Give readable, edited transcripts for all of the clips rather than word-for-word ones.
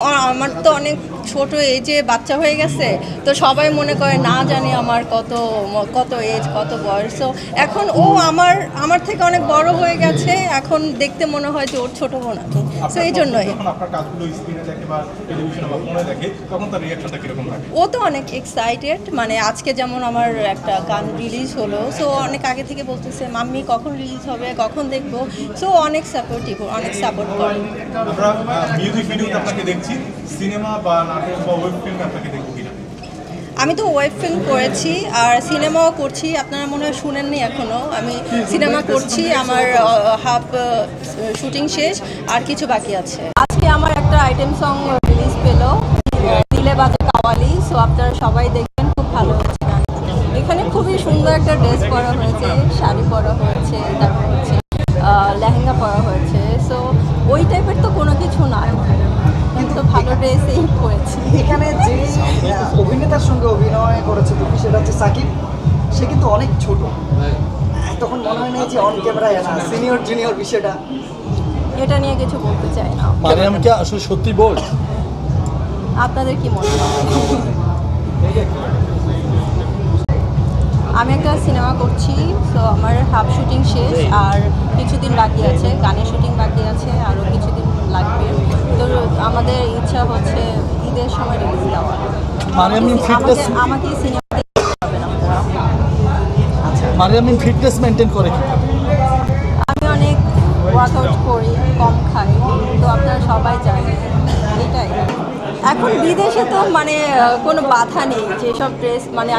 আমার তো অনেক ছোট এজে বাচ্চা হয়ে গেছে, তো সবাই মনে করে না জানি আমার কত কত এজ কত বয়স। তো এখন ও আমার আমার থেকে অনেক বড় হয়ে গেছে, এখন দেখতে মনে হয় যে ওর ছোট বোন আমি। তো এই জন্যই ও তো অনেক এক্সাইটেড। মানে আজকে যেমন আমার একটা গান রিলিজ হলো, সো অনেক আগে থেকে বলতেছে মাম্মি কখন রিলিজ হবে, কখন দেখবো। সো অনেক সাপোর্টিভ, অনেক সাপোর্ট করে। সিনেমা বা নাটক বা ওয়েব ফিল্ম আপনাকে দেখবো কিনা? আমি তো ওয়েব ফিল্ম করেছি আর সিনেমাও করছি। আপনারা মনে হয় শুনেননি এখনও, আমি সিনেমা করছি, আমার হাফ শুটিং শেষ আর কিছু বাকি আছে। আজকে আমার একটা আইটেম সং রিলিজ পেলো, দিলে বাজে কাওয়ালি। সো আপনারা সবাই দেখবেন, খুব ভালো হচ্ছে গান। এখানে খুবই সুন্দর একটা ড্রেস পরা হয়েছে, শাড়ি পরা হয়েছে, তারপর হচ্ছে লেহেঙ্গা পরা হয়েছে। সো ওই টাইপের তো কোনো কিছু নয়, কিন্তু ভালো ড্রেসই পরেছি। এখানে যে অভিনেতার সঙ্গে অভিনয় করেছে তুমি, সেটা হচ্ছে সাকিব। সে কিন্তু অনেক ছোট, তখন মনে হয় না যে অন ক্যামেরায় না সিনিয়র জুনিয়র বিষয়টা? এটা নিয়ে কিছু বলতে চাই না। মারিয়াম কি আসলে সত্যি বল? আপনাদের কি মনে হয়? আমি একটা সিনেমা করছি, তো আমার হাফ শুটিং শেষ আর কিছুদিন বাকি আছে, গানের শুটিং বাকি আছে, আরও কিছুদিন লাগবে। তো আমাদের ইচ্ছা হচ্ছে ঈদের সময় রিলিজ দেওয়া। আমাকে সিনেমা দেখতে হবে না আপনারা। মারিয়াম ফিটনেস মেনটেন করে কি? আমি অনেক ওয়ার্কআউট করি, কম খাই, তো আপনারা সবাই জানেন এটাই। এখন বিদেশে তো মানে কোনো বাধা নেই, যেসব ড্রেস মানে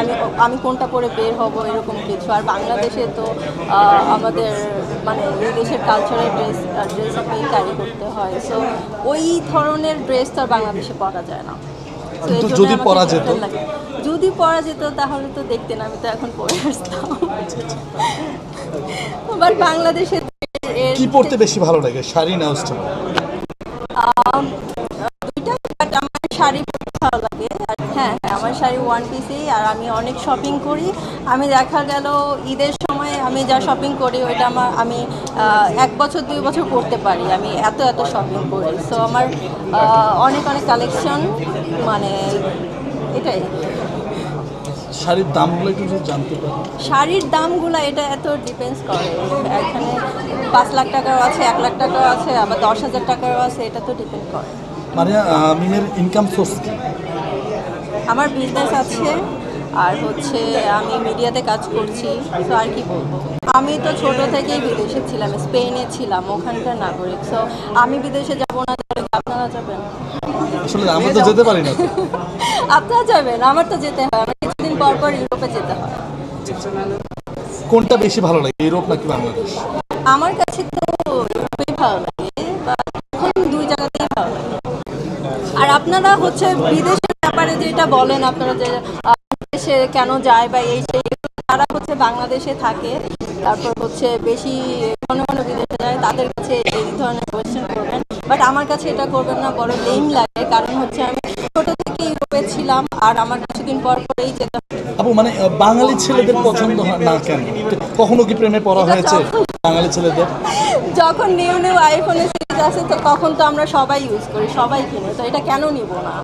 আমি কোনটা পরে বের হব এরকম কিছু। আর বাংলাদেশে তো আমাদের মানে এই দেশের কালচারাল ড্রেসকে ক্যারি করতে হয়। সো ওই ধরনের ড্রেস তো আর বাংলাদেশে পরা যায় না। যদি পরা যেত, যদি পরা যেত তাহলে তো দেখতেন, আমি তো এখন পরে আসতাম। বাট বাংলাদেশে কি পরতে বেশি ভালো লাগে, শাড়ি না ওয়েস্টার্ন? দুইটা, বাট আমার শাড়ি পরতে ভালো লাগে। আর হ্যাঁ, আমার শাড়ি ওয়ান পিসেই। আর আমি অনেক শপিং করি। আমি দেখা গেল ঈদের সময় আমি যা শপিং করি ওইটা আমি 1 বছর 2 বছর করতে পারি, আমি এত শপিং করি। সো আমার অনেক কালেকশন, মানে এটাই। শাড়ির দামগুলো একটু জানতে পারি? শাড়ির দামগুলো এটা এত ডিপেন্ডস করে। এখানে 5 লাখ টাকারও আছে, 1 লাখ টাকারও আছে, আবার 10,000 টাকারও আছে, এটা তো ডিপেন্ড করে। মারিয়ামের ইনকাম সোর্স কি? আমার বিজনেস আছে, আর হচ্ছে আমি মিডিয়াতে কাজ করছি। তো আর কি বলবো, আমি তো ছোট থেকেই বিদেশে ছিলাম, স্পেনে ছিলাম, ওখানকার নাগরিক। সো আমি বিদেশে যাব না, আপনারা যাবেন? আসলে আমি তো যেতে পারি না। আপনারা যাবেন, আমার তো যেতে হয়, আমার কিছুদিন পর পর ইউরোপে যেতে হয়। কোনটা বেশি ভালো লাগে, ইউরোপ নাকি বাংলাদেশ? আমার কাছে তো ইউরোপেই ভালো লাগে, বা এখন 2 জায়গাতেই ভালো লাগে। আর আপনারা হচ্ছে বিদেশের ব্যাপারে যেটা বলেন, আপনারা যে দেশে কেন যায় বা এই সেই, তারা হচ্ছে বাংলাদেশে থাকে, তারপর হচ্ছে বেশি ঘন বিদেশে যায়, তাদের কাছে এই ধরনের কোয়েশ্চেন করবেন। বাট আমার কাছে এটা করবেন না, বড় লেম লাগে। কারণ হচ্ছে আমি ছোট থেকে ইউরোপে ছিলাম, আর আমার কিছুদিন পর পরেই যেতে। আপু, মানে বাঙালি ছেলেদের পছন্দ হয় না কেন? কখনো কি প্রেমে পড়া হয়েছে বাঙালি ছেলেদের? যখন নিউ আইফোনের সিরিজ আছে, তো তখন তো আমরা সবাই ইউজ করি, সবাই কিনে, তো এটা কেন নিব না?